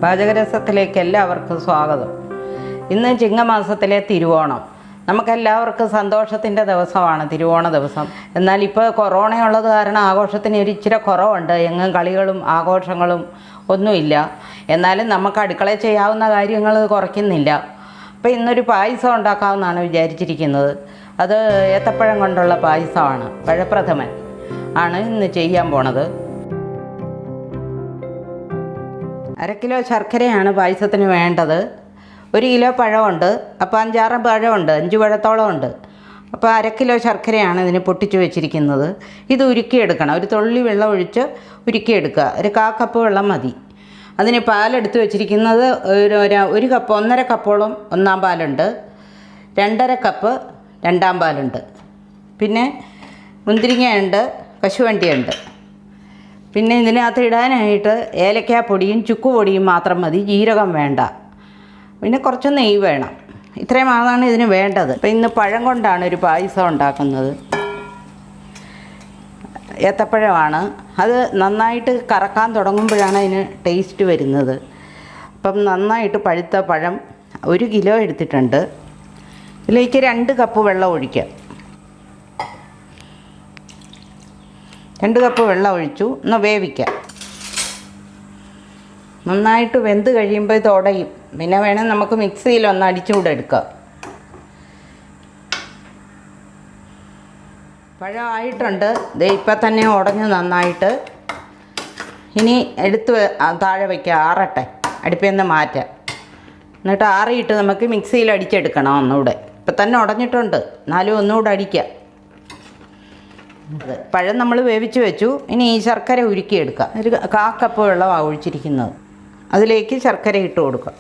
പാചകരസത്തിലേക്ക് എല്ലാവർക്കും സ്വാഗതം. ഇന്ന് ചിങ്ങമാസത്തിലെ തിരുവോണം. നമുക്കെല്ലാവർക്കും സന്തോഷത്തിൻ്റെ ദിവസമാണ് തിരുവോണ ദിവസം. എന്നാൽ ഇപ്പോൾ കൊറോണയുള്ളത് കാരണം ആഘോഷത്തിന് ഒരു ഇച്ചിരി കുറവുണ്ട്. എങ്ങും കളികളും ആഘോഷങ്ങളും ഒന്നുമില്ല. എന്നാലും നമുക്ക് അടുക്കളയിൽ ചെയ്യാവുന്ന കാര്യങ്ങൾ കുറയ്ക്കുന്നില്ല. അപ്പോൾ ഇന്നൊരു പായസം ഉണ്ടാക്കാമെന്നാണ് വിചാരിച്ചിരിക്കുന്നത്. അത് ഏത്തപ്പഴം കൊണ്ടുള്ള പായസമാണ്. പഴപ്രഥമൻ ആണ് ഇന്ന് ചെയ്യാൻ പോണത്. 1 കിലോ ശർക്കരയാണ് പായസത്തിന് വേണ്ടത്. 1 കിലോ പഴമുണ്ട്. അപ്പോൾ 5-6 പഴമുണ്ട്, 5 പഴത്തോളം ഉണ്ട്. അപ്പോൾ 1 കിലോ ശർക്കരയാണ് ഇതിന് പൊട്ടിച്ച് വെച്ചിരിക്കുന്നത്. ഇത് ഉരുക്കിയെടുക്കണം. ഒരു തുള്ളി വെള്ളം ഒഴിച്ച് ഉരുക്കിയെടുക്കുക. 1/4 കപ്പ് വെള്ളം മതി. അതിന് പാലെടുത്ത് വെച്ചിരിക്കുന്നത് ഒരു കപ്പ് 1.5 കപ്പോളം ഒന്നാം പാലുണ്ട്, 2.5 കപ്പ് രണ്ടാം പാലുണ്ട്. പിന്നെ മുന്തിരിങ്ങയുണ്ട്, കശുവണ്ടിയുണ്ട്. പിന്നെ ഇതിനകത്ത് ഇടാനായിട്ട് ഏലക്കാപ്പൊടിയും ചുക്കുപൊടിയും മാത്രം മതി, ജീരകം വേണ്ട. പിന്നെ കുറച്ച് നെയ്യ് വേണം. ഇത്രയുമാണ് ഇതിന് വേണ്ടത്. അപ്പോൾ ഇന്ന് പഴം കൊണ്ടാണ് ഒരു പായസം ഉണ്ടാക്കുന്നത്. ഏത്തപ്പഴമാണ്. അത് നന്നായിട്ട് കറക്കാൻ തുടങ്ങുമ്പോഴാണ് അതിന് ടേസ്റ്റ് വരുന്നത്. അപ്പം നന്നായിട്ട് പഴുത്ത പഴം 1 കിലോ എടുത്തിട്ടുണ്ട്. ഇതിലേക്ക് 2 കപ്പ് വെള്ളം ഒഴിക്കാം. 2 കപ്പ് വെള്ളം ഒഴിച്ചു. ഒന്ന് വേവിക്കാം. നന്നായിട്ട് വെന്ത് കഴിയുമ്പോൾ ഇത് ഉടയും. പിന്നെ വേണം നമുക്ക് മിക്സിയിലൊന്ന് അടിച്ചുകൂടെ എടുക്കാം. പഴം ആയിട്ടുണ്ട്. ഇപ്പം തന്നെ ഉടഞ്ഞ് നന്നായിട്ട്. ഇനി എടുത്ത് താഴെ വയ്ക്കുക, ആറട്ടെ. അടുപ്പിൽ നിന്ന് മാറ്റാം. എന്നിട്ട് ആറിയിട്ട് നമുക്ക് മിക്സിയിൽ അടിച്ചെടുക്കണം ഒന്നുകൂടെ. ഇപ്പം തന്നെ ഉടഞ്ഞിട്ടുണ്ട്, എന്നാലും ഒന്നുകൂടെ അടിക്കാം. പഴം നമ്മൾ വേവിച്ച് വെച്ചു. ഇനി ഈ ശർക്കര ഉരുക്കിയെടുക്കാം. 1/4 കപ്പ് വെള്ളമാണ് ഒഴിച്ചിരിക്കുന്നത്. അതിലേക്ക് ശർക്കര ഇട്ട് കൊടുക്കാം.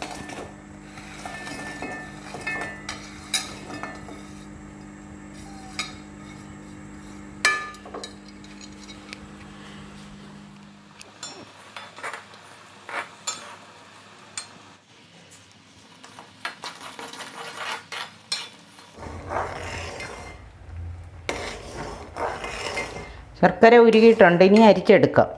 ശർക്കര ഉരുകിയിട്ടുണ്ട്. ഇനി അരിച്ചെടുക്കാം.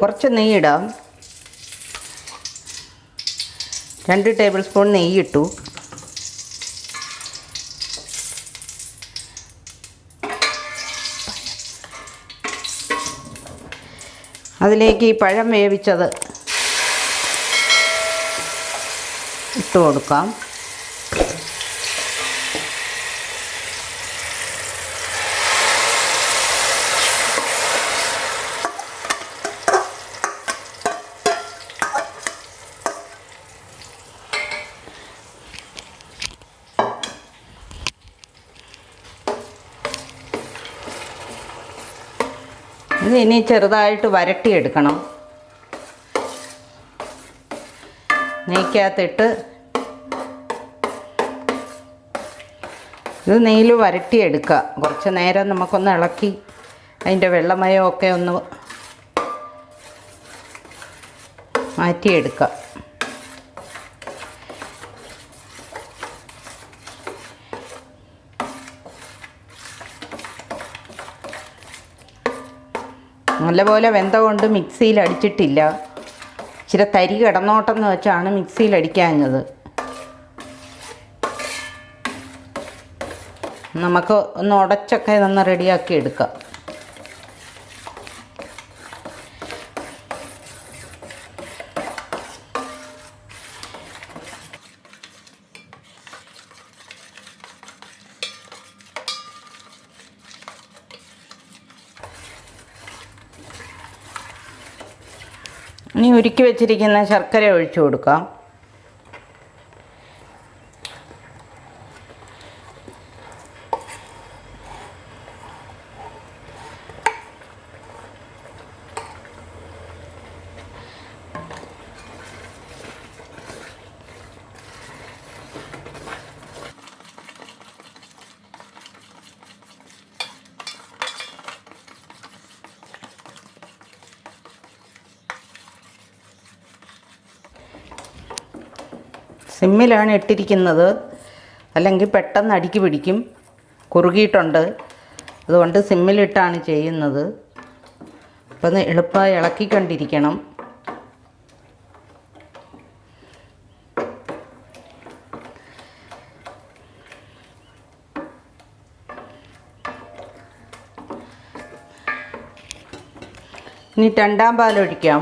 കുറച്ച് നെയ്യിടാം. 2 ടേബിൾ സ്പൂൺ നെയ്യിട്ടു. അതിലേക്ക് ഈ പഴം വേവിച്ചത് ഇട്ട് കൊടുക്കാം. ഇത് ഇനി ചെറുതായിട്ട് വരട്ടിയെടുക്കണം. നെയ്ക്കകത്തിട്ട് ഇത് നെയ്യിൽ വരട്ടിയെടുക്കുക. കുറച്ച് നേരം നമുക്കൊന്ന് ഇളക്കി അതിൻ്റെ വെള്ളമയമൊക്കെ ഒന്ന് മാറ്റിയെടുക്കുക. നല്ലപോലെ വെന്ത കൊണ്ട് മിക്സിയിൽ അടിച്ചിട്ടില്ല. ഇച്ചിരി തരി കിടന്നോട്ടെന്ന് വെച്ചാണ് മിക്സിയിൽ അടിക്കാഞ്ഞത്. നമുക്ക് ഒന്ന് ഉടച്ചൊക്കെ ഒന്ന് റെഡിയാക്കി എടുക്കാം. ഇനി ഉരുക്കി വെച്ചിരിക്കുന്ന ശർക്കര ഒഴിച്ചു കൊടുക്കാം. സിമ്മിലാണ് ഇട്ടിരിക്കുന്നത്, അല്ലെങ്കിൽ പെട്ടെന്ന് അടിക്ക് പിടിക്കും. കുറുകിയിട്ടുണ്ട്, അതുകൊണ്ട് സിമ്മിലിട്ടാണ് ചെയ്യുന്നത്. അപ്പം എളുപ്പമായി ഇളക്കിക്കൊണ്ടിരിക്കണം. ഇനി രണ്ടാം പാലൊഴിക്കാം.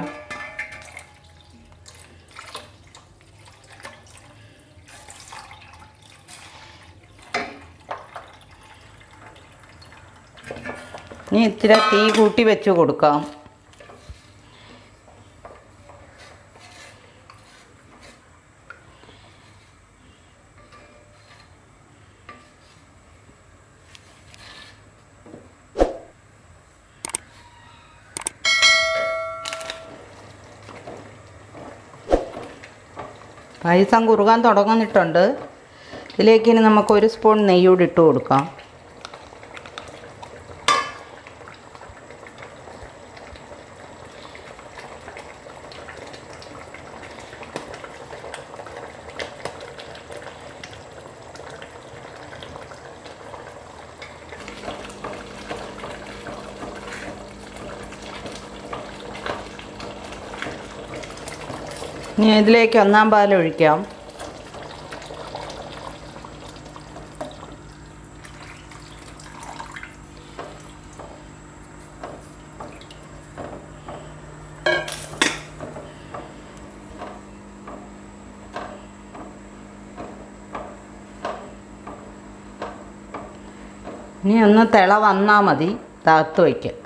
ഇനി ഇത്തിരി തീ കൂട്ടി വെച്ച് കൊടുക്കാം. പായസം കുറുകാൻ തുടങ്ങുന്നിട്ടുണ്ട്. ഇതിലേക്ക് ഇനി നമുക്ക് 1 സ്പൂൺ നെയ്യൂടെ ഇട്ട് കൊടുക്കാം. ഇനി ഇതിലേക്ക് 1-ാം പാൽ ഒഴിക്കാം. ഇനി ഒന്ന് തിള വന്നാൽ മതി, താത്ത് വയ്ക്കാം.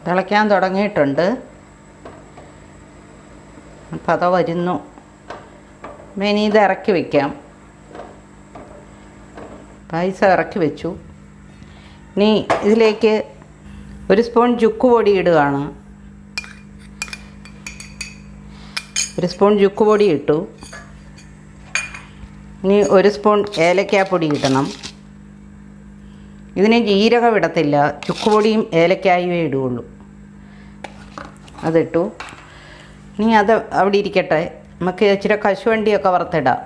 തിളയ്ക്കാൻ തുടങ്ങിയിട്ടുണ്ട്. അപ്പം അത് വരുന്നു. ഇനി ഇത് ഇറക്കി വയ്ക്കാം. പായസം ഇറക്കി വെച്ചു. ഇനി ഇതിലേക്ക് 1 സ്പൂൺ ചുക്ക് പൊടി ഇടുകയാണ്. 1 സ്പൂൺ ചുക്ക് പൊടി ഇട്ടു. ഇനി 1 സ്പൂൺ ഏലക്കാപ്പൊടി ഇടണം. ഇതിന് ജീരകം ഇടത്തില്ല, ചുക്കുപൊടിയും ഏലക്കായേ ഇടുകയുള്ളൂ. അതിട്ടു. ഇനി അത് അവിടെ ഇരിക്കട്ടെ. നമുക്ക് ഇച്ചിരി കശുവണ്ടിയൊക്കെ വറുത്തിടാം.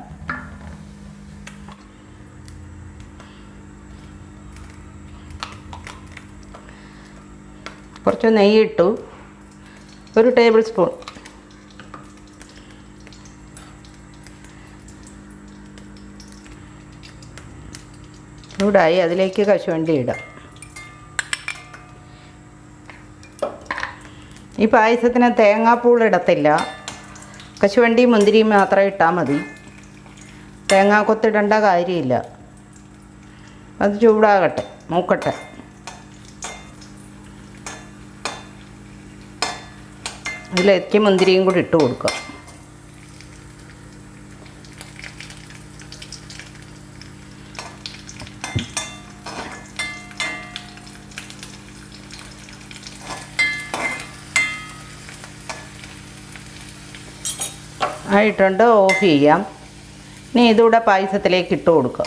കുറച്ച് നെയ്യ് ഇട്ടു, 1 ടേബിൾ സ്പൂൺ. ചൂടായി, അതിലേക്ക് കശുവണ്ടി ഇടാം. ഈ പായസത്തിന് തേങ്ങാപ്പൂൾ ഇടത്തില്ല, കശുവണ്ടിയും മുന്തിരിയും മാത്രം ഇട്ടാൽ മതി. തേങ്ങാക്കൊത്തിടേണ്ട കാര്യമില്ല. അത് ചൂടാകട്ടെ, മൂക്കട്ടെ. അതിലേക്ക് മുന്തിരിയും കൂടി ഇട്ട് കൊടുക്കുക. ആയിട്ടുണ്ട്, ഓഫ് ചെയ്യാം. ഇനി ഇതുകൂടെ പായസത്തിലേക്ക് ഇട്ട് കൊടുക്കുക.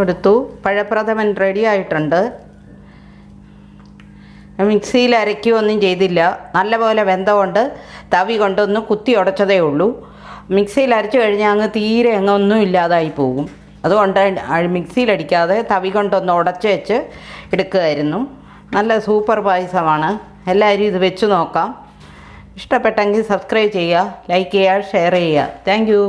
എടുത്തു. പഴപ്രഥമൻ റെഡി ആയിട്ടുണ്ട്. മിക്സിയിൽ അരയ്ക്കുകയൊന്നും ചെയ്തില്ല, നല്ലപോലെ വെന്തകൊണ്ട് തവി കൊണ്ടൊന്ന് കുത്തി ഉടച്ചതേ ഉള്ളൂ. മിക്സിയിൽ അരച്ചു കഴിഞ്ഞാൽ അങ്ങ് തീരെ ഒന്നും ഇല്ലാതായി പോകും. അതുകൊണ്ട് മിക്സിയിലടിക്കാതെ തവി കൊണ്ടൊന്ന് ഉടച്ച് വെച്ച് എടുക്കുമായിരുന്നു. നല്ല സൂപ്പർ പായസമാണ്. എല്ലാവരും ഇത് വെച്ച് നോക്കാം. ഇഷ്ടപ്പെട്ടെങ്കിൽ സബ്സ്ക്രൈബ് ചെയ്യുക, ലൈക്ക് ചെയ്യുക, ഷെയർ ചെയ്യുക. Thank you.